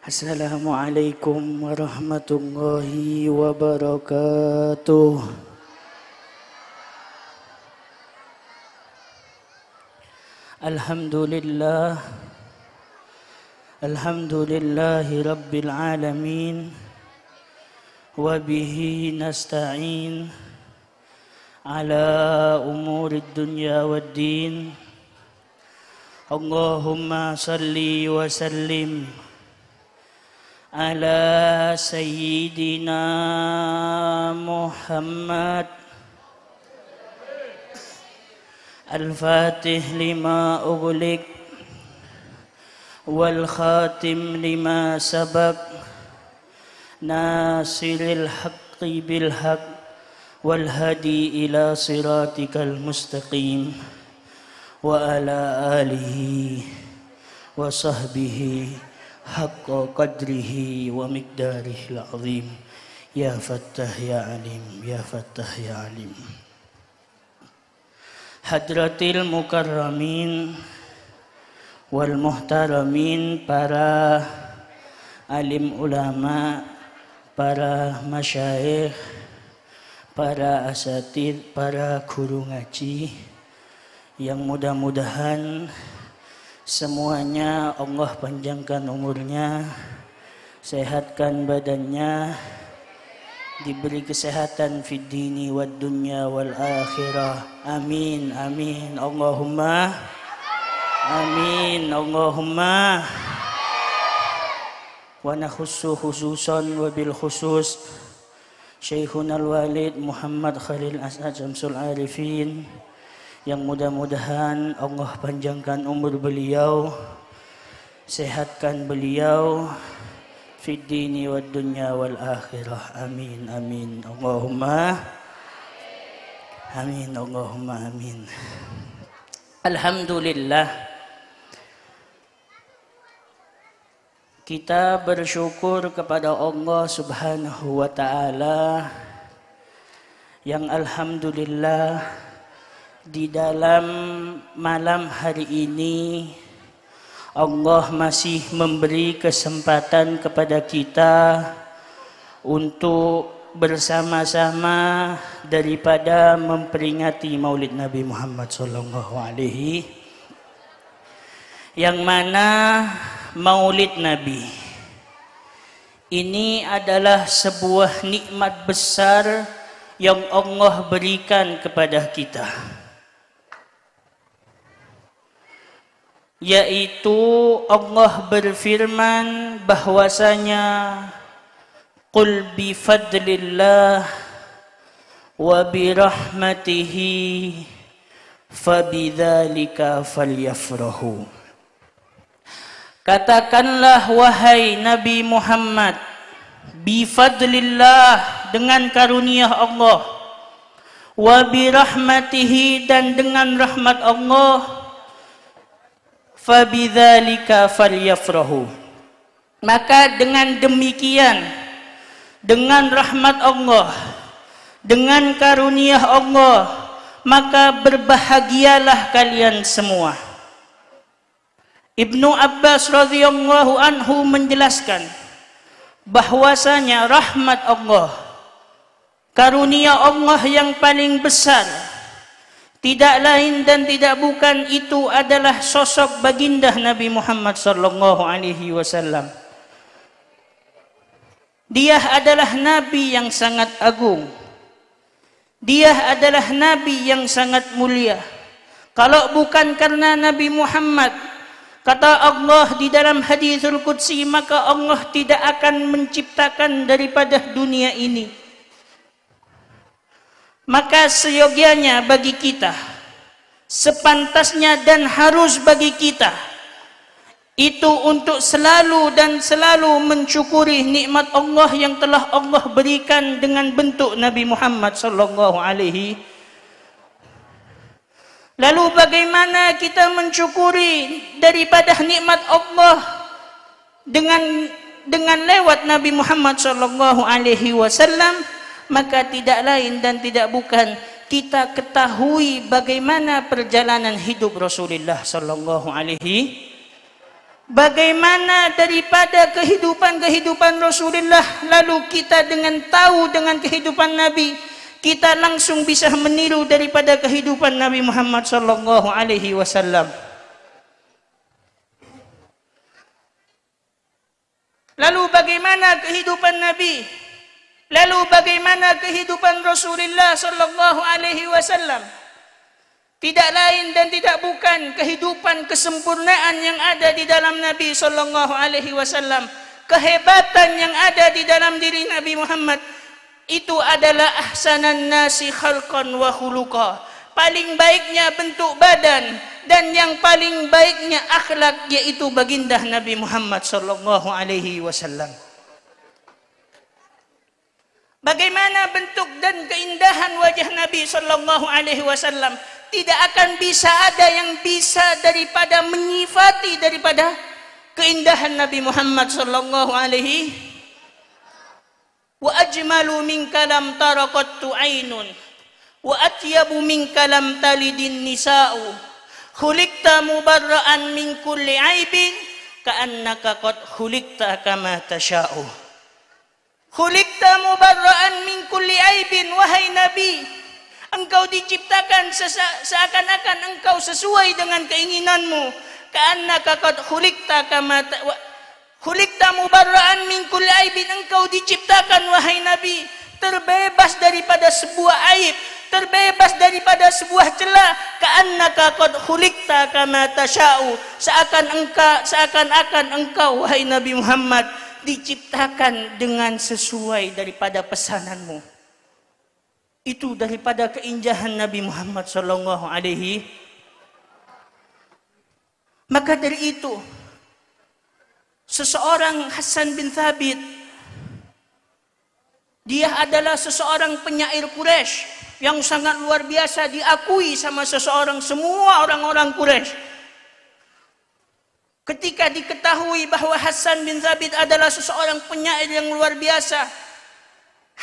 Assalamualaikum warahmatullahi wabarakatuh. Alhamdulillahi rabbil alamin. Wabihi nasta'in ala umurid dunya waddin. Allahumma salli wa sallim ala sayyidina Muhammad al-fatih lima ughliq wal khatim lima sabaq nasiril haqqi bil haqq wal hadi ila siratikal mustaqim wa ala alihi wa sahbihi haqqa qadrihi wa miqdarihil azim. Ya Fattah ya Alim, ya Fattah ya Alim. Hadratil mukarramin wal muhtaramin, para alim ulama, para masyayikh, para asatid, para guru ngaji, yang mudah-mudahan semuanya Allah panjangkan umurnya, sehatkan badannya, diberi kesehatan fid dini wad dunya wal akhirah. Amin amin Allahumma amin Allahumma. Wa nakhussu khususan wa bil khusus Syekhuna al-Walid Muhammad Khalil As'ad Syamsul Arifin, yang mudah-mudahan Allah panjangkan umur beliau, sehatkan beliau fid dini wad dunya wal akhirah. Amin amin Allahumma amin Allahumma amin. Alhamdulillah, kita bersyukur kepada Allah Subhanahu wa taala yang alhamdulillah di dalam malam hari ini Allah masih memberi kesempatan kepada kita untuk bersama-sama daripada memperingati Maulid Nabi Muhammad SAW, yang mana Maulid Nabi ini adalah sebuah nikmat besar yang Allah berikan kepada kita, yaitu Allah berfirman bahwasanya qul bi fadlillah wa bi rahmatihi fabidzalika falyafrahu. Katakanlah wahai Nabi Muhammad, bi fadlillah, dengan karunia Allah, wa bi rahmatihi, dan dengan rahmat Allah, fabidzalika falyafrahu, maka dengan demikian, dengan rahmat Allah, dengan karunia Allah, maka berbahagialah kalian semua. Ibnu Abbas radhiyallahu anhu menjelaskan bahwasanya rahmat Allah, karunia Allah yang paling besar, tidak lain dan tidak bukan itu adalah sosok baginda Nabi Muhammad sallallahu alaihi wasallam. Dia adalah nabi yang sangat agung. Dia adalah nabi yang sangat mulia. Kalau bukan karena Nabi Muhammad, kata Allah di dalam haditsul qudsi, maka Allah tidak akan menciptakan daripada dunia ini. Maka seyogianya bagi kita, sepantasnya dan harus bagi kita itu untuk selalu dan selalu mensyukuri nikmat Allah yang telah Allah berikan dengan bentuk Nabi Muhammad sallallahu alaihi. Lalu bagaimana kita mensyukuri daripada nikmat Allah dengan lewat Nabi Muhammad sallallahu alaihi wasallam? Maka tidak lain dan tidak bukan kita ketahui bagaimana perjalanan hidup Rasulullah sallallahu alaihi Bagaimana daripada kehidupan Rasulullah, lalu kita dengan tahu dengan kehidupan Nabi, kita langsung bisa meniru daripada kehidupan Nabi Muhammad sallallahu alaihi wasallam. Lalu bagaimana kehidupan Nabi? Lalu bagaimana kehidupan Rasulullah sallallahu alaihi wasallam? Tidak lain dan tidak bukan kehidupan kesempurnaan yang ada di dalam Nabi sallallahu alaihi wasallam. Kehebatan yang ada di dalam diri Nabi Muhammad itu adalah ahsanan nasi khalqan wa khuluqa. Paling baiknya bentuk badan dan yang paling baiknya akhlak, yaitu baginda Nabi Muhammad sallallahu alaihi wasallam. Bagaimana bentuk dan keindahan wajah Nabi sallallahu alaihi wasallam? Tidak akan bisa ada yang bisa daripada menyifati daripada keindahan Nabi Muhammad sallallahu alaihi. Wa ajmalu minka lam taraqattu ainun wa atyabu minka lam talidin nisa'u khuliqta mubarra'an min kulli aibin ka'annaka qad khuliqta kama tasha'u. Khuliqta mubarra'an min kulli aibin, wahai Nabi, engkau diciptakan seakan-akan engkau sesuai dengan keinginanmu. Ka'annaka qad khuliqta kama khuliqta mubarra'an min kulli aibin, engkau diciptakan wahai Nabi terbebas daripada sebuah aib, terbebas daripada sebuah celah. Ka'annaka qad khuliqta kama tasha'u, seakan-akan engkau wahai Nabi Muhammad diciptakan dengan sesuai daripada pesananmu. Itu daripada keindahan Nabi Muhammad sallallahu alaihi. Maka dari itu, seseorang Hasan bin Thabit, dia adalah seseorang penyair Quraisy yang sangat luar biasa, diakui sama semua orang-orang Quraisy. Ketika diketahui bahwa Hasan bin Thabit adalah seseorang penyair yang luar biasa,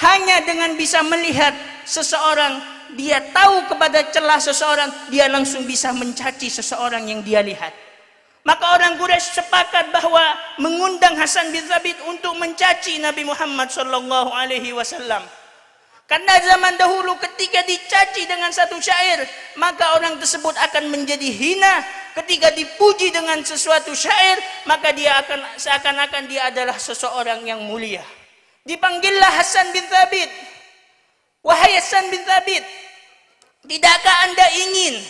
hanya dengan bisa melihat seseorang, dia tahu kepada celah seseorang, dia langsung bisa mencaci seseorang yang dia lihat. Maka orang Quraisy sepakat bahwa mengundang Hasan bin Thabit untuk mencaci Nabi Muhammad sallallahu alaihi wasallam. Karena zaman dahulu ketika dicaci dengan satu syair, maka orang tersebut akan menjadi hina. Ketika dipuji dengan sesuatu syair, maka dia akan seakan-akan dia adalah seseorang yang mulia. Dipanggillah Hasan bin Thabit. Wahai Hasan bin Thabit, tidakkah Anda ingin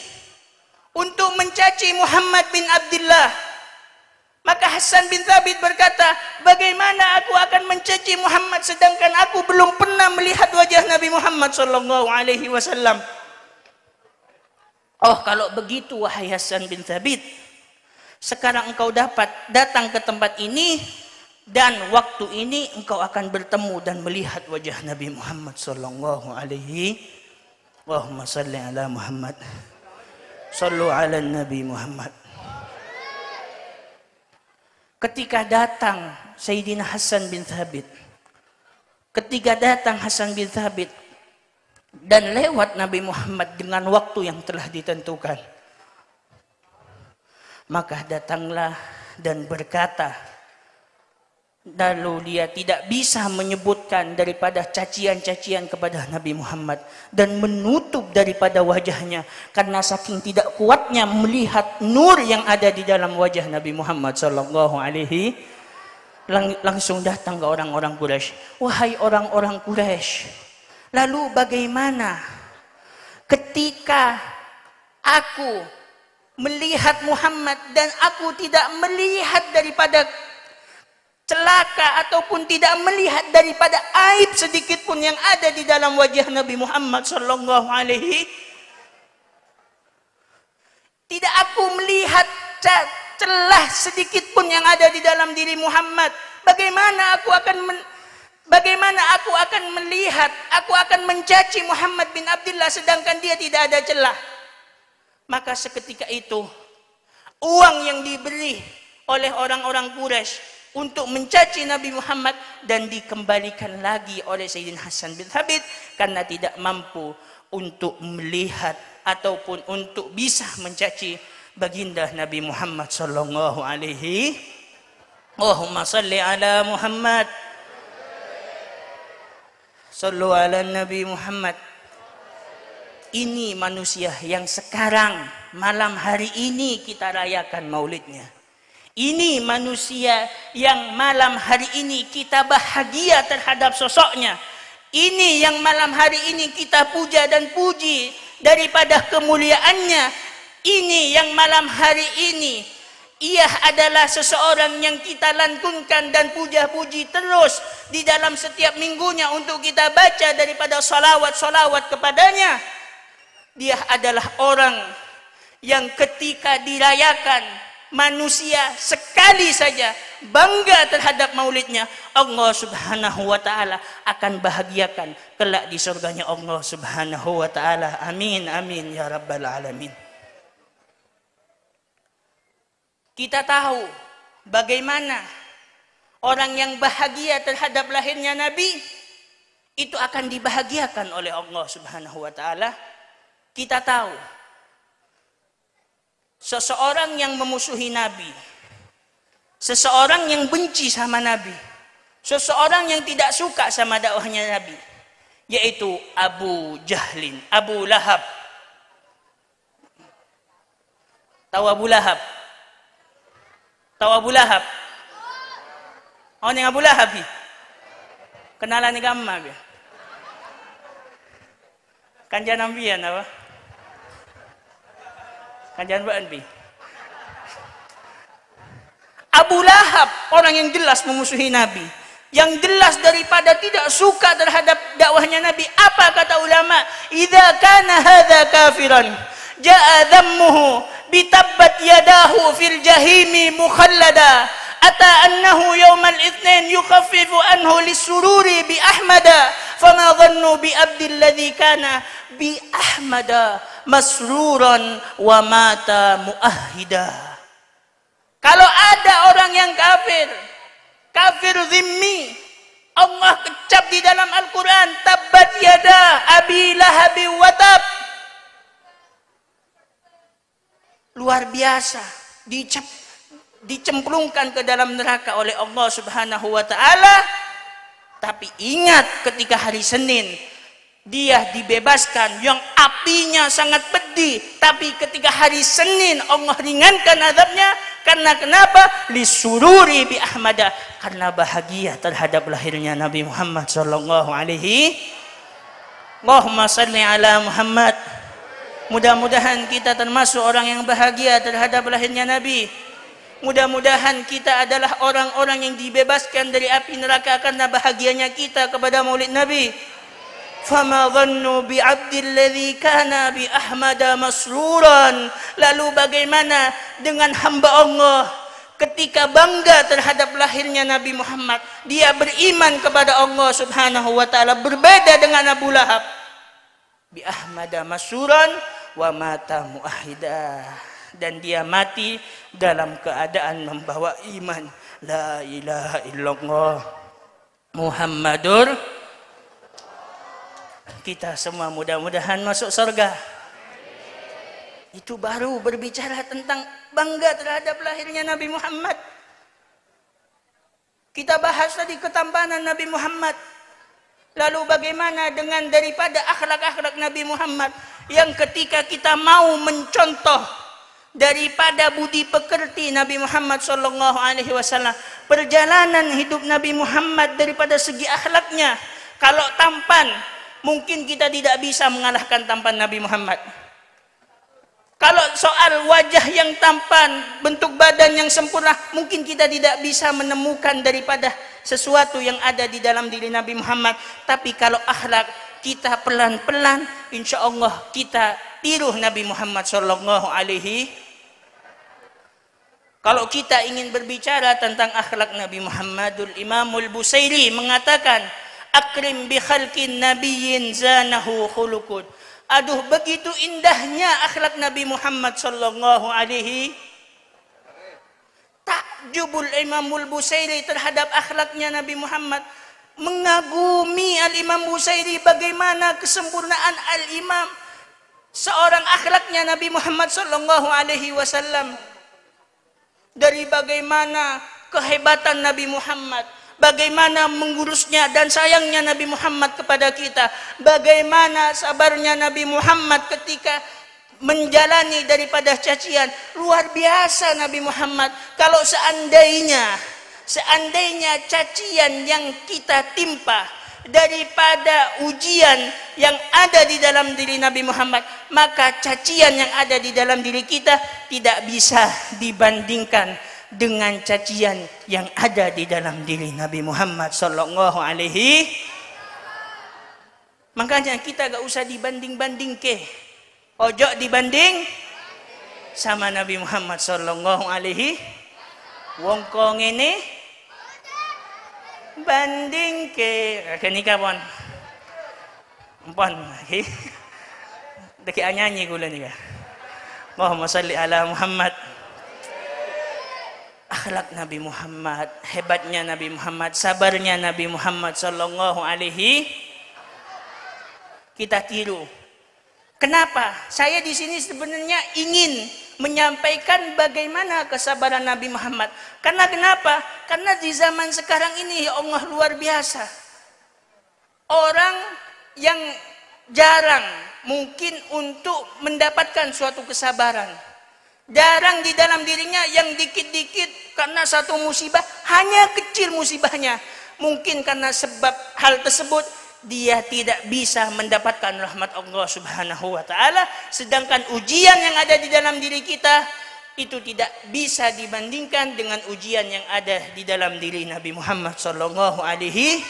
untuk mencaci Muhammad bin Abdullah? Maka Hasan bin Thabit berkata, bagaimana aku akan mencaci Muhammad sedangkan aku belum pernah melihat wajah Nabi Muhammad sallallahu alaihi wasallam. Oh, kalau begitu wahai Hasan bin Thabit, sekarang engkau dapat datang ke tempat ini dan waktu ini engkau akan bertemu dan melihat wajah Nabi Muhammad sallallahu alaihi. Allahumma salli ala Muhammad. Sallu ala Nabi Muhammad. Ketika datang Sayyidina Hasan bin Thabit, dan lewat Nabi Muhammad dengan waktu yang telah ditentukan, maka datanglah dan berkata, lalu dia tidak bisa menyebutkan daripada cacian-cacian kepada Nabi Muhammad dan menutup daripada wajahnya karena saking tidak kuatnya melihat nur yang ada di dalam wajah Nabi Muhammad sallallahu alaihi. Langsung datang ke orang-orang Quraisy, wahai orang-orang Quraisy, lalu bagaimana ketika aku melihat Muhammad dan aku tidak melihat daripada celaka ataupun tidak melihat daripada aib sedikit pun yang ada di dalam wajah Nabi Muhammad sallallahu alaihi. Tidak aku melihat celah sedikit pun yang ada di dalam diri Muhammad. Bagaimana aku akan melihat, aku akan mencaci Muhammad bin Abdullah sedangkan dia tidak ada celah. Maka seketika itu uang yang diberi oleh orang-orang Quraisy untuk mencaci Nabi Muhammad dan dikembalikan lagi oleh Sayyidina Hasan bin Thabit karena tidak mampu untuk melihat ataupun untuk bisa mencaci baginda Nabi Muhammad sallallahu alaihi. Allahumma salli ala Muhammad. Sallu ala Nabi Muhammad. Ini manusia yang sekarang malam hari ini kita rayakan maulidnya. Ini manusia yang malam hari ini kita bahagia terhadap sosoknya. Ini yang malam hari ini kita puja dan puji daripada kemuliaannya. Ini yang malam hari ini ia adalah seseorang yang kita lantunkan dan puja-puji terus di dalam setiap minggunya untuk kita baca daripada salawat-salawat kepadanya. Dia adalah orang yang ketika dirayakan manusia sekali saja bangga terhadap maulidnya, Allah subhanahu wa ta'ala akan bahagiakan kelak di surganya Allah subhanahu wa ta'ala. Amin, amin ya rabbal alamin. Kita tahu bagaimana orang yang bahagia terhadap lahirnya Nabi itu akan dibahagiakan oleh Allah subhanahu wa ta'ala. Kita tahu seseorang yang memusuhi Nabi, seseorang yang benci sama Nabi, seseorang yang tidak suka sama dakwahnya Nabi, yaitu Abu Jahlin, Abu Lahab. Tahu Abu Lahab? Tahu Abu Lahab? Oh, ni Abu Lahab ni. Kenalan ni gamma dia. Kanjan ambian apa? Kanjan buat bi. Abu Lahab, orang yang jelas memusuhi Nabi, yang jelas daripada tidak suka terhadap dakwahnya Nabi. Apa kata ulama? Idza kana hadza kafiran jaa dhammuhu bitabbat yadahu fil jahimi mukhallada ata annahu yawmal itsnain yukhaffifu anhu lisururi bi ahmada fama dhannu bi abdil ladzi kana bi ahmada masruran wa mata muahhida. Kalau ada orang yang kafir zimmi, Allah kecap di dalam Al-Quran, tabbat yada abi lahabi watab. Luar biasa, dicemplungkan ke dalam neraka oleh Allah subhanahu wa ta'ala. Tapi ingat ketika hari Senin dia dibebaskan yang apinya sangat pedih, tapi ketika hari Senin Allah ringankan azabnya. Karena kenapa? Lisururi bi ahmada, karena bahagia terhadap lahirnya Nabi Muhammad sallallahu alaihi. Allahumma salli ala Muhammad. Mudah-mudahan kita termasuk orang yang bahagia terhadap lahirnya Nabi. Mudah-mudahan kita adalah orang-orang yang dibebaskan dari api neraka karena bahagianya kita kepada maulid Nabi. Fama dhannu bi 'abdil ladzi kana bi ahmada masruran. Lalu bagaimana dengan hamba Allah ketika bangga terhadap lahirnya Nabi Muhammad? Dia beriman kepada Allah subhanahu wa ta'ala, berbeda dengan Abu Lahab. Bi ahmada masruran wa mata muahhida, dan dia mati dalam keadaan membawa iman. La ilaha illallah Muhammadur. Kita semua mudah-mudahan masuk surga. Itu baru berbicara tentang bangga terhadap lahirnya Nabi Muhammad. Kita bahas tadi ketampanan Nabi Muhammad. Lalu bagaimana dengan daripada akhlak-akhlak Nabi Muhammad yang ketika kita mau mencontoh daripada budi pekerti Nabi Muhammad sallallahu alaihi wasallam, perjalanan hidup Nabi Muhammad daripada segi akhlaknya. Kalau tampan, mungkin kita tidak bisa mengalahkan tampan Nabi Muhammad. Kalau soal wajah yang tampan, bentuk badan yang sempurna, mungkin kita tidak bisa menemukan daripada sesuatu yang ada di dalam diri Nabi Muhammad. Tapi kalau akhlak, kita pelan-pelan, insya Allah kita tiru Nabi Muhammad sallallahu alaihi. Kalau kita ingin berbicara tentang akhlak Nabi Muhammadul Imamul Busairi mengatakan, akrim bi khalqin nabiyyin zanahu khuluqud. Aduh, begitu indahnya akhlak Nabi Muhammad sallallahu alaihi. Takjubul Imamul Busairi terhadap akhlaknya Nabi Muhammad. Mengagumi Al-Imam Busairi bagaimana kesempurnaan Al-Imam. seorang akhlaknya Nabi Muhammad sallallahu alaihi wasallam, dari bagaimana kehebatan Nabi Muhammad, bagaimana mengurusnya dan sayangnya Nabi Muhammad kepada kita, bagaimana sabarnya Nabi Muhammad ketika menjalani daripada cacian. Luar biasa Nabi Muhammad. Kalau seandainya cacian yang kita timpa daripada ujian yang ada di dalam diri Nabi Muhammad, maka cacian yang ada di dalam diri kita tidak bisa dibandingkan dengan cacian yang ada di dalam diri Nabi Muhammad sallallahu alaihi. Makanya kita gak usah dibanding-banding ke. Ojo dibanding sama Nabi Muhammad sallallahu alaihi. Wong kong ini banding ke kenika pon deki nyanyi gula nika. Allahumma salli ala Muhammad. Akhlak Nabi Muhammad, hebatnya Nabi Muhammad, sabarnya Nabi Muhammad sallallahu alaihi kita tiru. Kenapa? Saya di sini sebenarnya ingin menyampaikan bagaimana kesabaran Nabi Muhammad. Karena kenapa? Karena di zaman sekarang ini ya Allah luar biasa. Orang yang jarang mungkin untuk mendapatkan suatu kesabaran. Jarang di dalam dirinya yang dikit-dikit karena satu musibah, hanya kecil musibahnya. Mungkin karena sebab hal tersebut dia tidak bisa mendapatkan rahmat Allah Subhanahu wa taala, sedangkan ujian yang ada di dalam diri kita itu tidak bisa dibandingkan dengan ujian yang ada di dalam diri Nabi Muhammad sallallahu alaihi.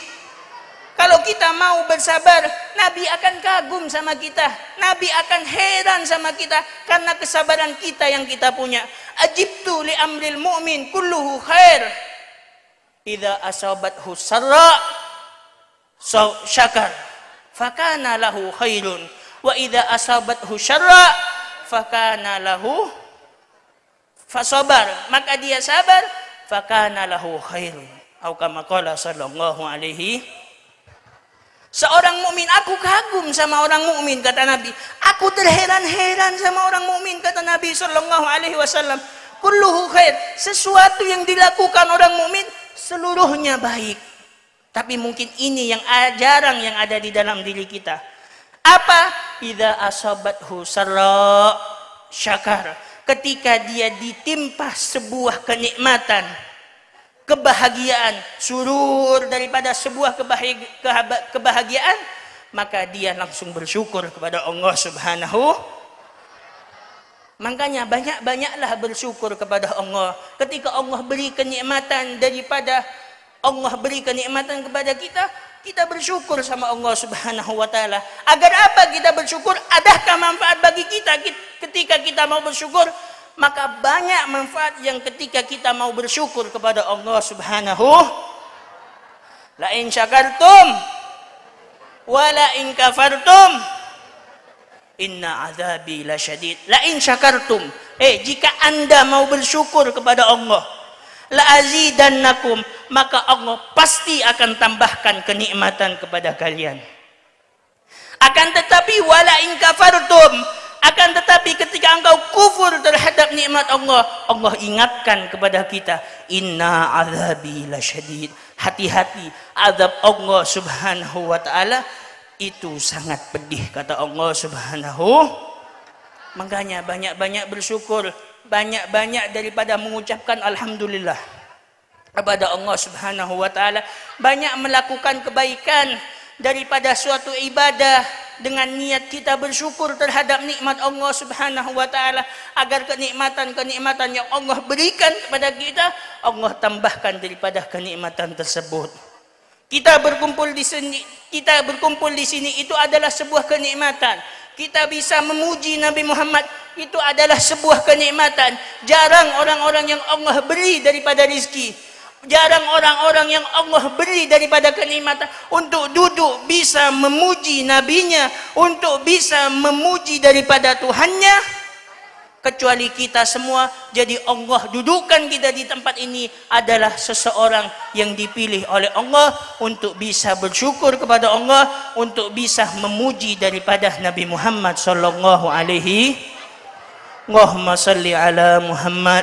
Kalau kita mau bersabar, Nabi akan kagum sama kita, Nabi akan heran sama kita karena kesabaran kita yang kita punya. Ajibtu li amril mu'min kulluhu khair idza asabathu sarra syakar fakana lahu khairun wa idza asabathu syarra fakana lahu fasabar, maka dia sabar, fakana lahu khairun, atau kama qala sallallahu alaihi. Seorang mukmin, aku kagum sama orang mukmin kata Nabi, aku terheran-heran sama orang mukmin kata Nabi sallallahu alaihi wasallam. Kulluhu khair, sesuatu yang dilakukan orang mukmin seluruhnya baik. Tapi mungkin ini yang jarang yang ada di dalam diri kita. Apa? Idza asabathu sarra syakar. Ketika dia ditimpa sebuah kenikmatan, kebahagiaan, surur daripada sebuah kebahagiaan, maka dia langsung bersyukur kepada Allah Subhanahu. Makanya banyak-banyaklah bersyukur kepada Allah. Ketika Allah beri kenikmatan daripada Allah beri kenikmatan kepada kita, kita bersyukur sama Allah Subhanahu wa taala. Agar apa kita bersyukur? Adakah manfaat bagi kita ketika kita mau bersyukur? Maka banyak manfaat yang ketika kita mau bersyukur kepada Allah Subhanahu. La in syakartum wa la in kafartum inna azabi lasyadid. La in syakartum, jika Anda mau bersyukur kepada Allah, la azidannakum, maka Allah pasti akan tambahkan kenikmatan kepada kalian. Akan tetapi wala in kafartum, akan tetapi ketika engkau kufur terhadap nikmat Allah, Allah ingatkan kepada kita, inna azabi lasyadid. Hati-hati, azab Allah Subhanahu wa taala itu sangat pedih kata Allah Subhanahu. Makanya banyak-banyak bersyukur, banyak-banyak daripada mengucapkan alhamdulillah kepada Allah Subhanahu wa taala, banyak melakukan kebaikan daripada suatu ibadah dengan niat kita bersyukur terhadap nikmat Allah Subhanahu wa taala, agar kenikmatan-kenikmatan yang Allah berikan kepada kita, Allah tambahkan daripada kenikmatan tersebut. Kita berkumpul di sini itu adalah sebuah kenikmatan. Kita bisa memuji Nabi Muhammad, itu adalah sebuah kenikmatan. Jarang orang-orang yang Allah beri daripada rizki, jarang orang-orang yang Allah beri daripada kenikmatan untuk duduk bisa memuji nabinya, untuk bisa memuji daripada Tuhannya. kecuali kita semua. Jadi Allah dudukan kita di tempat ini adalah seseorang yang dipilih oleh Allah untuk bisa bersyukur kepada Allah, untuk bisa memuji daripada Nabi Muhammad sallallahu alaihi. Allahumma salli ala Muhammad,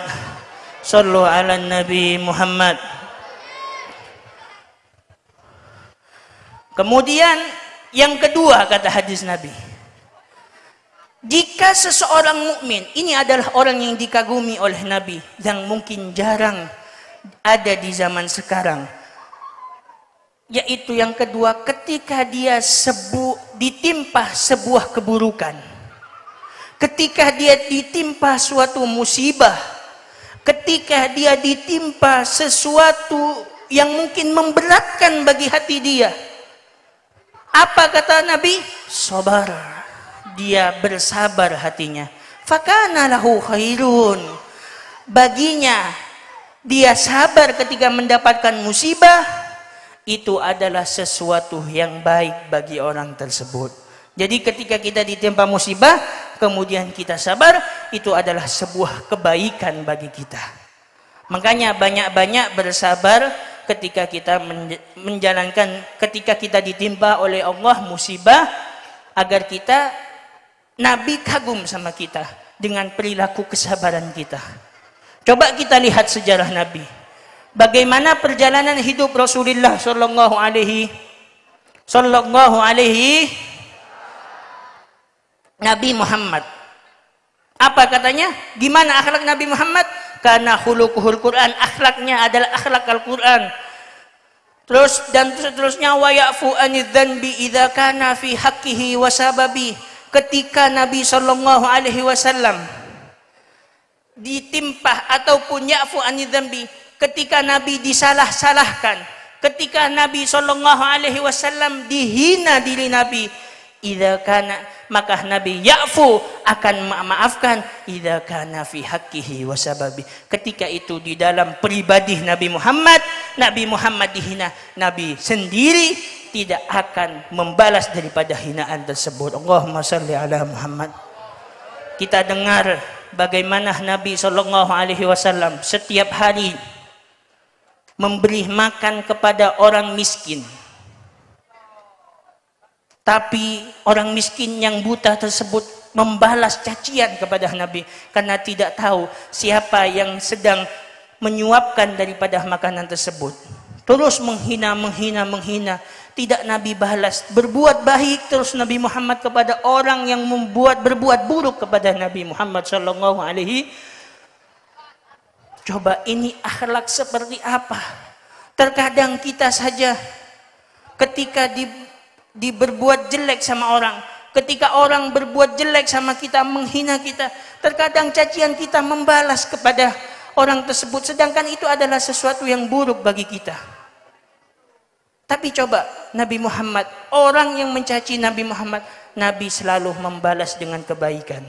sallu ala Nabi Muhammad. Kemudian yang kedua kata hadis Nabi, jika seseorang mukmin, ini adalah orang yang dikagumi oleh Nabi, yang mungkin jarang ada di zaman sekarang. Yaitu yang kedua, ketika dia ditimpa sebuah keburukan, ketika dia ditimpa suatu musibah, ketika dia ditimpa sesuatu yang mungkin memberatkan bagi hati dia, apa kata Nabi? Sabar. Dia bersabar hatinya. Fakana lahu khairun. Baginya dia sabar ketika mendapatkan musibah, itu adalah sesuatu yang baik bagi orang tersebut. Jadi ketika kita ditimpa musibah, kemudian kita sabar, itu adalah sebuah kebaikan bagi kita. Makanya banyak-banyak bersabar ketika kita menjalankan, ketika kita ditimpa oleh Allah musibah, agar kita, Nabi kagum sama kita dengan perilaku kesabaran kita. Coba kita lihat sejarah Nabi. Bagaimana perjalanan hidup Rasulullah sallallahu alaihi Nabi Muhammad. Apa katanya? Gimana akhlak Nabi Muhammad? Karena khuluquhul Quran, akhlaknya adalah akhlak Al-Quran. Seterusnya wa ya'fu anidz-dzanbi idza kana fi haqqihi wa sababi. Ketika Nabi sallallahu alaihi wasallam ditimpa ataupun ya'fu anidz-dzanbi, ketika Nabi disalah-salahkan, ketika Nabi sallallahu alaihi wasallam dihina diri Nabi, idza kana, maka Nabi ya'fu, akan memaafkan, idza kana fi haqqihi wa sababi. Ketika itu di dalam pribadi Nabi Muhammad dihina, Nabi sendiri tidak akan membalas daripada hinaan tersebut. Allahumma salli ala Muhammad. Kita dengar bagaimana Nabi sallallahu alaihi wasallam setiap hari memberi makan kepada orang miskin. Tapi orang miskin yang buta tersebut membalas cacian kepada Nabi karena tidak tahu siapa yang sedang menyuapkan daripada makanan tersebut. Terus menghina. Tidak Nabi balas. Berbuat baik terus Nabi Muhammad kepada orang yang berbuat buruk kepada Nabi Muhammad sallallahu alaihi. Coba ini akhlak seperti apa? Terkadang kita saja ketika berbuat jelek sama orang, ketika orang berbuat jelek sama kita, menghina kita, terkadang cacian kita membalas kepada orang tersebut, sedangkan itu adalah sesuatu yang buruk bagi kita. Tapi coba Nabi Muhammad, orang yang mencaci Nabi Muhammad, Nabi selalu membalas dengan kebaikan.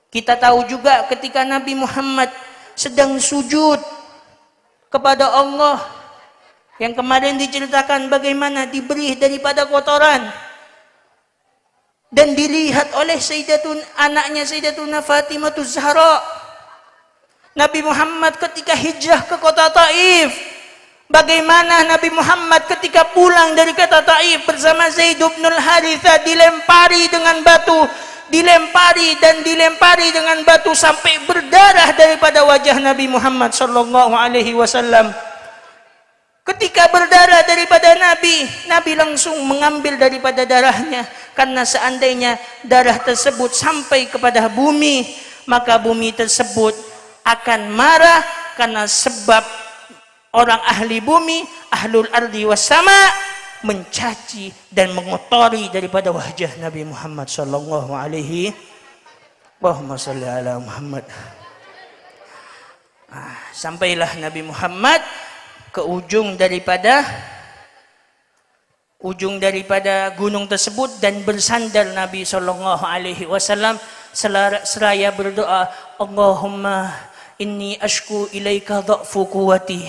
Kita tahu juga ketika Nabi Muhammad sedang sujud kepada Allah, yang kemarin diceritakan bagaimana diberi daripada kotoran dan dilihat oleh anaknya Sayyidatuna Fatimah Zahra. Nabi Muhammad ketika hijrah ke kota Taif, bagaimana Nabi Muhammad ketika pulang dari kota Taif bersama Zaid bin Harithah dilempari dengan batu sampai berdarah daripada wajah Nabi Muhammad sallallahu alaihi wasallam. Ketika berdarah daripada Nabi langsung mengambil daripada darahnya, karena seandainya darah tersebut sampai kepada bumi, maka bumi tersebut akan marah, karena sebab orang ahli bumi, ahlul ardi wassama, mencaci dan mengotori daripada wajah Nabi Muhammad sallallahu alaihi. Allahumma shalli ala Muhammad. Sampailah Nabi Muhammad ke ujung daripada gunung tersebut dan bersandar Nabi sallallahu alaihi wasallam seraya berdoa, Allahumma inni ashku ilaika dha'fu quwwati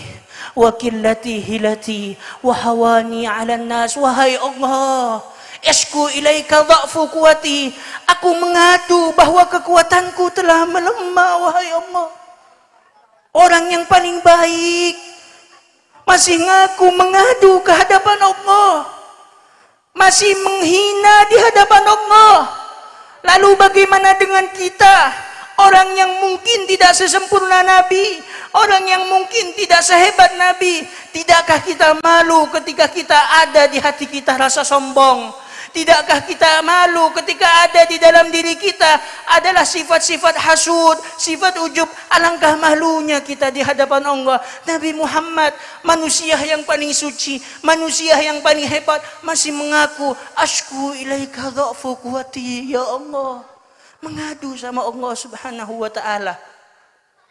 wa qillati hilati wa hawani 'alan nas. Wahai Allah, Ashku ilaika dha'fu quwati. Aku mengadu bahwa kekuatanku telah melemah, wahai Allah. Orang yang paling baik masih ngaku mengadu ke hadapan Allah, masih menghina di hadapan Allah. Lalu bagaimana dengan kita, orang yang mungkin tidak sesempurna Nabi, orang yang mungkin tidak sehebat Nabi? Tidakkah kita malu ketika kita ada di hati kita rasa sombong? Tidakkah kita malu ketika ada di dalam diri kita adalah sifat-sifat hasud, sifat ujub? Alangkah malunya kita di hadapan Allah. Nabi Muhammad, manusia yang paling suci, manusia yang paling hebat, masih mengaku, ashku ilaika dha'fu quwati, ya Allah. Mengadu sama Allah subhanahu wa ta'ala.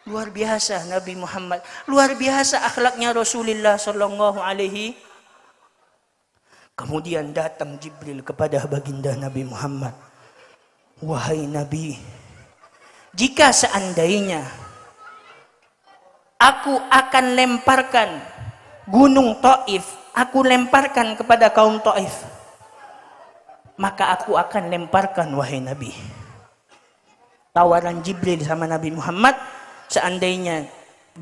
Luar biasa Nabi Muhammad, luar biasa akhlaknya Rasulullah sallallahu alaihi. Kemudian datang Jibril kepada baginda Nabi Muhammad. Wahai Nabi, jika seandainya aku akan lemparkan gunung Taif, aku lemparkan kepada kaum Taif, maka aku akan lemparkan, wahai Nabi. Tawaran Jibril sama Nabi Muhammad, seandainya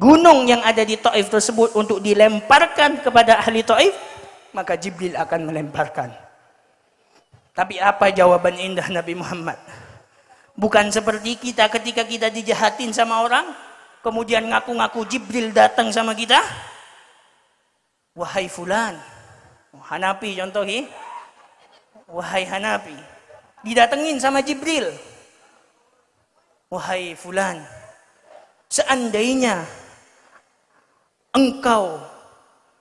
gunung yang ada di Taif tersebut untuk dilemparkan kepada ahli Taif, maka Jibril akan melemparkan. Tapi apa jawaban indah Nabi Muhammad? Bukan seperti kita ketika kita dijahatin sama orang, kemudian ngaku-ngaku Jibril datang sama kita. Wahai fulan, Hanafi contohnya, wahai Hanafi, didatengin sama Jibril. Wahai fulan, seandainya engkau,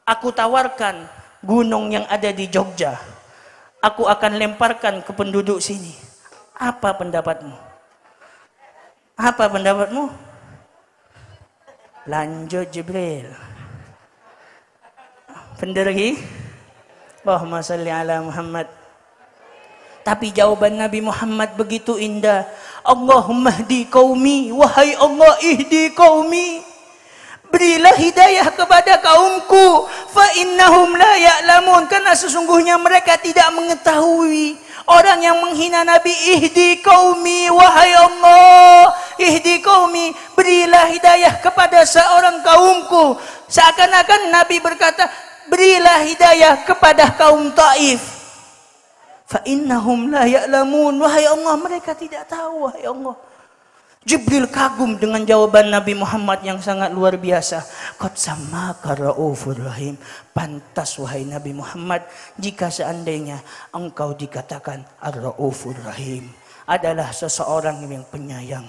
aku tawarkan gunung yang ada di Jogja, aku akan lemparkan ke penduduk sini. Apa pendapatmu? Apa pendapatmu? Lanjut Jibril. Benar lagi? Allahumma salli ala Muhammad. Tapi jawaban Nabi Muhammad begitu indah. Allahumma ihdi qaumi, wahai Allah ihdi qaumi. Berilah hidayah kepada kaumku, fa innahum la ya'lamun, karena sesungguhnya mereka tidak mengetahui. Orang yang menghina Nabi, ihdi qaumi, wahai Allah ihdi qaumi, berilah hidayah kepada seorang kaumku. Seakan-akan Nabi berkata, berilah hidayah kepada kaum Taif. Fa innahum la ya'lamun, wahai Allah mereka tidak tahu, wahai Allah. Jibril kagum dengan jawaban Nabi Muhammad yang sangat luar biasa. Qad sammaka Raufur Rahim. Pantas wahai Nabi Muhammad jika seandainya engkau dikatakan Ar-Raufur Rahim, adalah seseorang yang penyayang,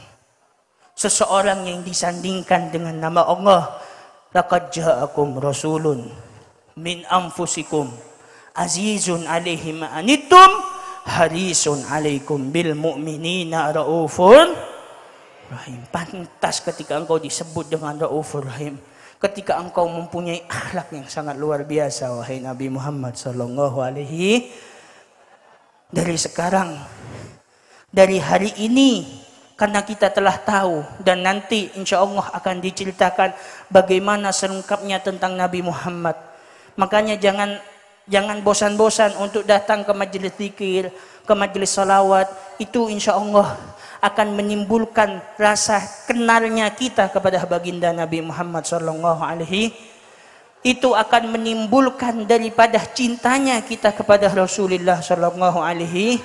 seseorang yang disandingkan dengan nama Allah. Laqad ja'akum rasulun min anfusikum azizun alaihi ma anittum harisun alaikum bil mu'minina raufur Rahim. Pantas ketika engkau disebut dengan Raufur Rahim, ketika engkau mempunyai akhlak yang sangat luar biasa, wahai Nabi Muhammad sallallahu alaihi. Dari sekarang, dari hari ini, karena kita telah tahu dan nanti insya Allah akan diceritakan bagaimana selengkapnya tentang Nabi Muhammad. Makanya jangan bosan-bosan untuk datang ke majelis zikir, ke majelis salawat. Itu insya Allah akan menimbulkan rasa kenalnya kita kepada baginda Nabi Muhammad sallallahu alaihi. Itu akan menimbulkan daripada cintanya kita kepada Rasulullah sallallahu alaihi.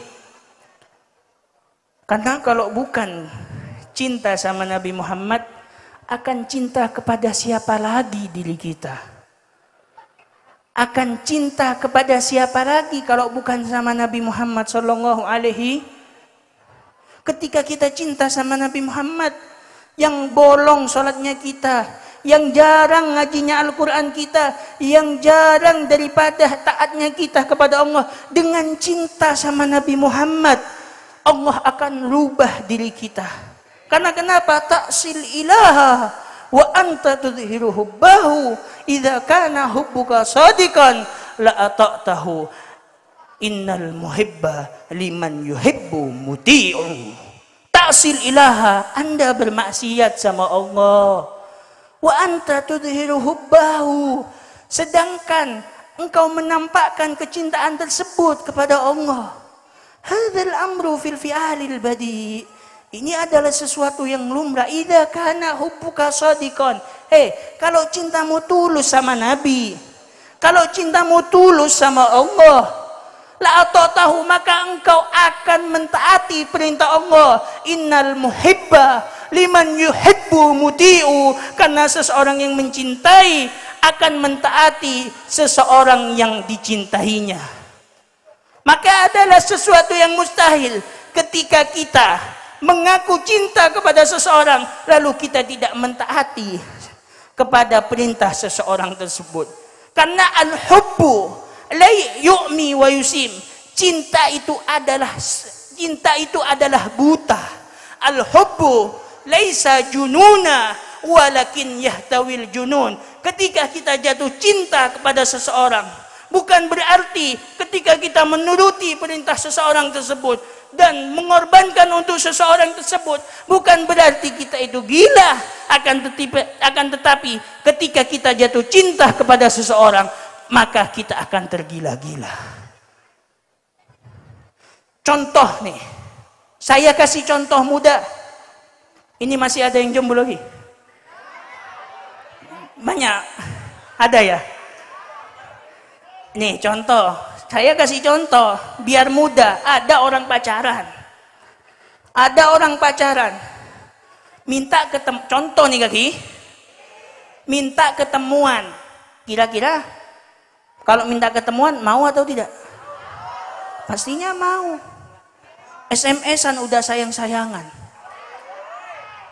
Karena kalau bukan cinta sama Nabi Muhammad, akan cinta kepada siapa lagi diri kita? Akan cinta kepada siapa lagi kalau bukan sama Nabi Muhammad sallallahu alaihi? Ketika kita cinta sama Nabi Muhammad, yang bolong sholatnya kita, yang jarang ngajinya Al-Quran kita, yang jarang daripada taatnya kita kepada Allah, dengan cinta sama Nabi Muhammad, Allah akan rubah diri kita. Karena kenapa? Ta'sil ilaha wa anta tudhiru hubbahu idza kana hubbuka sadikan la ata'tahu innal muhibba liman yuhibbu muti'u. Ta'sil ilaha, Anda bermaksiat sama Allah. Wa anta tudhiru hubbahu, sedangkan engkau menampakkan kecintaan tersebut kepada Allah. Hadzal amru fil fi'alil badi. Ini adalah sesuatu yang lumrah. Idza kana hubbuka shadiqan. Kalau cintamu tulus sama Nabi, kalau cintamu tulus sama Allah, la atatahu, maka engkau akan mentaati perintah Allah. Innal muhibba liman yuhibbu muti'u. Karena seseorang yang mencintai akan mentaati seseorang yang dicintainya. Maka adalah sesuatu yang mustahil ketika kita mengaku cinta kepada seseorang lalu kita tidak mentaati kepada perintah seseorang tersebut. Karena al-hubbu la yu'mi wa yusim. Cinta itu adalah buta. Al-hubbu laisa jununa walakin yahtawil junun. Ketika kita jatuh cinta kepada seseorang, bukan berarti ketika kita menuruti perintah seseorang tersebut dan mengorbankan untuk seseorang tersebut, bukan berarti kita itu gila. Akan tetapi ketika kita jatuh cinta kepada seseorang, maka kita akan tergila-gila. Contoh nih, saya kasih contoh muda. Ini masih ada yang jomblo lagi? Banyak. Ada ya? Nih contoh, saya kasih contoh biar mudah. Ada orang pacaran, minta ketemu. Contoh nih kaki, minta ketemuan. Kira-kira kalau minta ketemuan mau atau tidak? Pastinya mau. SMS-an udah sayang-sayangan.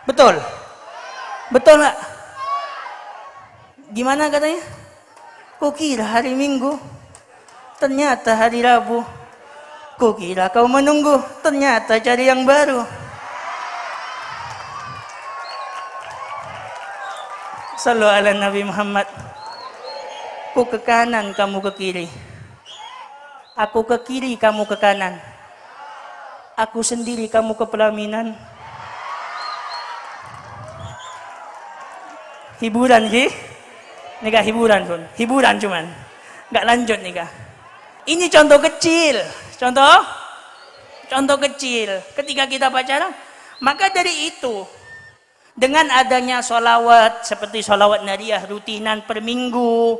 Betul? Betul nggak? Gimana katanya? Kukira hari Minggu, ternyata hari Rabu. Kukira kau menunggu, ternyata cari yang baru. Sallu ala Nabi Muhammad. Aku ke kanan, kamu ke kiri. Aku ke kiri, kamu ke kanan. Aku sendiri, kamu ke pelaminan. Hiburan sih. Nikah hiburan pun, hiburan cuman, nggak lanjut nikah. Ini contoh kecil, contoh kecil. Ketika kita pacaran, maka dari itu, dengan adanya sholawat seperti sholawat nariyah rutinan per minggu,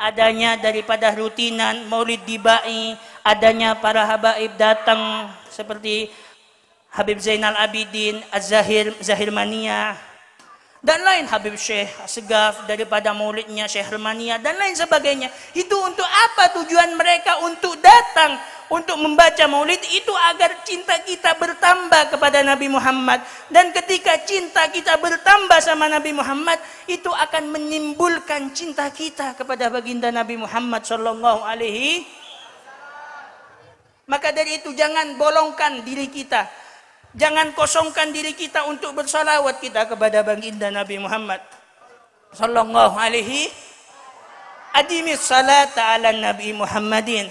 adanya daripada rutinan maulid dibai, adanya para habaib datang seperti Habib Zainal Abidin, Zahir Mania, dan lain, Habib Syekh Segaf daripada maulidnya Syekh Hermania dan lain sebagainya. Itu untuk apa tujuan mereka untuk datang untuk membaca maulid? Itu agar cinta kita bertambah kepada Nabi Muhammad. Dan ketika cinta kita bertambah sama Nabi Muhammad, itu akan menimbulkan cinta kita kepada baginda Nabi Muhammad sallallahu alaihi. Maka dari itu jangan bolongkan diri kita, jangan kosongkan diri kita untuk bersalawat kita kepada baginda Nabi Muhammad sallallahu alaihi. Adimis salata ala Nabi Muhammadin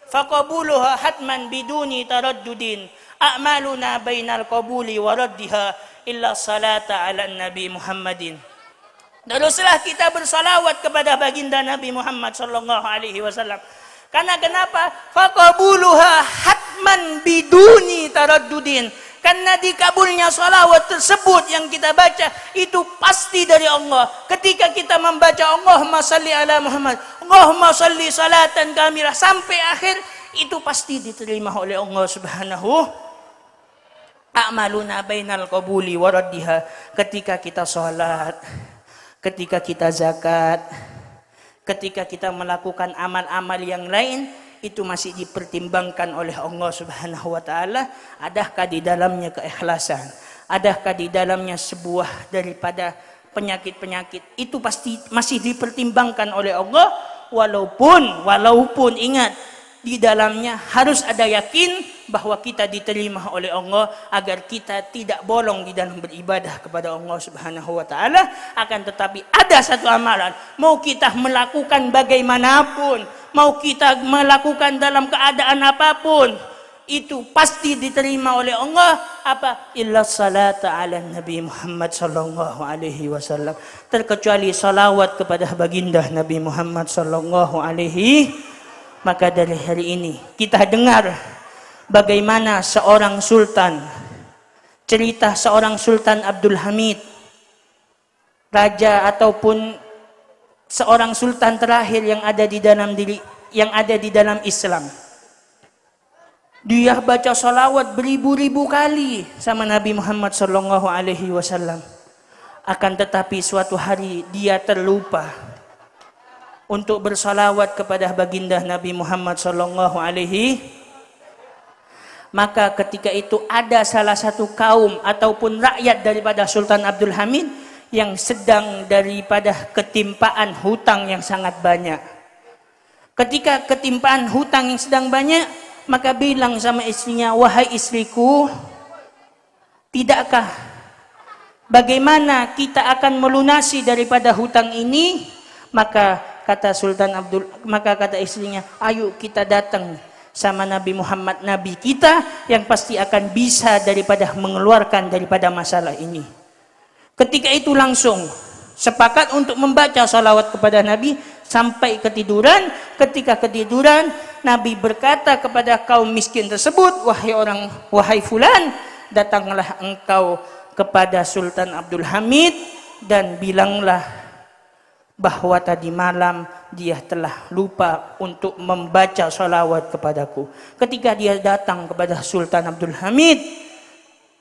faqabuluha hatman biduni taraddudin. A'maluna bainal qabuli wa raddiha illa salata ala Nabi Muhammadin. Teruslah kita bersalawat kepada baginda Nabi Muhammad sallallahu alaihi wasallam. Karena kenapa? Faqabuluha hatman biduni taraddudin. Karena dikabulnya salawat tersebut yang kita baca itu pasti dari Allah. Ketika kita membaca Allahumma salli ala Muhammad, Allahumma salli salatan kamilah sampai akhir, itu pasti diterima oleh Allah Subhanahu. A'maluna bainal qabuli wa raddiha. Ketika kita salat, ketika kita zakat, ketika kita melakukan amal-amal yang lain, itu masih dipertimbangkan oleh Allah Subhanahu wa taala. Adakah di dalamnya keikhlasan? Adakah di dalamnya sebuah daripada penyakit-penyakit? Itu pasti masih dipertimbangkan oleh Allah, walaupun ingat, di dalamnya harus ada yakin bahwa kita diterima oleh Allah, agar kita tidak bolong di dalam beribadah kepada Allah Subhanahu wa taala. Akan tetapi ada satu amalan, mau kita melakukan bagaimanapun, mau kita melakukan dalam keadaan apapun, itu pasti diterima oleh Allah apa? Illa salata ala Nabi Muhammad sallallahu alaihi wasallam, terkecuali salawat kepada baginda Nabi Muhammad sallallahu alaihi. Maka dari hari ini kita dengar bagaimana seorang sultan, cerita seorang Sultan Abdul Hamid, raja ataupun seorang sultan terakhir yang ada di dalam Islam. Dia baca salawat beribu-ribu kali sama Nabi Muhammad sallallahu alaihi wasallam. Akan tetapi suatu hari dia terlupa untuk bersalawat kepada baginda Nabi Muhammad sallallahu alaihi. Maka ketika itu ada salah satu kaum ataupun rakyat daripada Sultan Abdul Hamid yang sedang daripada ketimpaan hutang yang sangat banyak. Ketika ketimpaan hutang yang sedang banyak, maka bilang sama istrinya, wahai istriku, tidakkah bagaimana kita akan melunasi daripada hutang ini? Maka kata istrinya, ayo kita datang sama Nabi Muhammad, Nabi kita yang pasti akan bisa daripada mengeluarkan daripada masalah ini. Ketika itu langsung sepakat untuk membaca salawat kepada Nabi sampai ketiduran. Ketika ketiduran, Nabi berkata kepada kaum miskin tersebut, wahai fulan, datanglah engkau kepada Sultan Abdul Hamid dan bilanglah bahwa tadi malam dia telah lupa untuk membaca salawat kepadaku. Ketika dia datang kepada Sultan Abdul Hamid,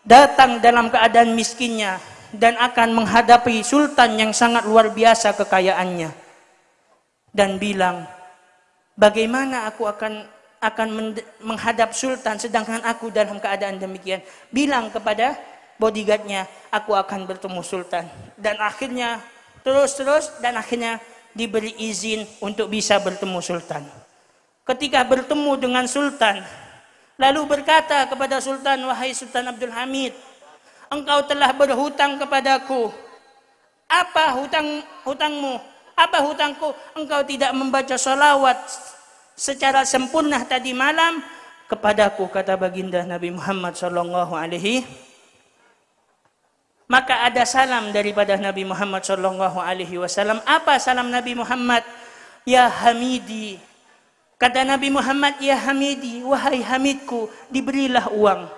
datang dalam keadaan miskinnya dan akan menghadapi sultan yang sangat luar biasa kekayaannya, dan bilang, bagaimana aku akan menghadap sultan sedangkan aku dalam keadaan demikian. Bilang kepada bodyguardnya, aku akan bertemu sultan. Dan akhirnya akhirnya diberi izin untuk bisa bertemu sultan. Ketika bertemu dengan sultan, lalu berkata kepada sultan, wahai Sultan Abdul Hamid, engkau telah berhutang kepadaku. Apa hutangmu? Apa hutangku? Engkau tidak membaca salawat secara sempurna tadi malam kepadaku, kata baginda Nabi Muhammad sallallahu alaihi. Maka ada salam daripada Nabi Muhammad sallallahu alaihi wasallam. Apa salam Nabi Muhammad? Ya Hamidi. Kata Nabi Muhammad, ya Hamidi, wahai Hamidku, diberilah uang.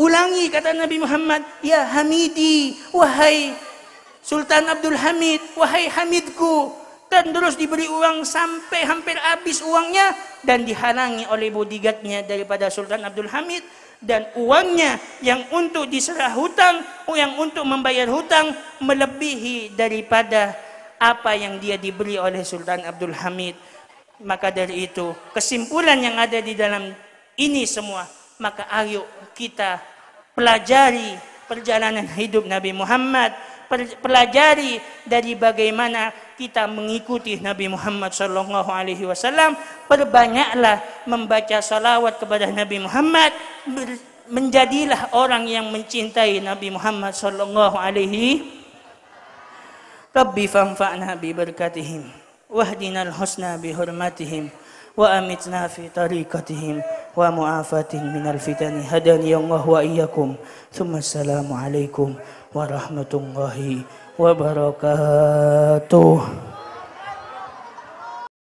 Ulangi kata Nabi Muhammad, ya Hamidi, wahai Sultan Abdul Hamid, wahai Hamidku. Dan terus diberi uang sampai hampir habis uangnya dan dihalangi oleh bodyguardnya daripada Sultan Abdul Hamid. Dan uangnya yang untuk diserah hutang, yang untuk membayar hutang melebihi daripada apa yang dia diberi oleh Sultan Abdul Hamid. Maka dari itu kesimpulan yang ada di dalam ini semua, maka ayo kita pelajari perjalanan hidup Nabi Muhammad, pelajari dari bagaimana kita mengikuti Nabi Muhammad sallallahu alaihi wasallam. Perbanyaklah membaca salawat kepada Nabi Muhammad, menjadilah orang yang mencintai Nabi Muhammad sallallahu alaihi. Rabbi fanfa'na bi barakatihim wahdinal husna bi hurmatihim wa amitna fi tariqatihim wa mu'afatin minal fitani hadani Allah wa iyyakum. Tsumma assalamu alaikum warahmatullahi wabarakatuh.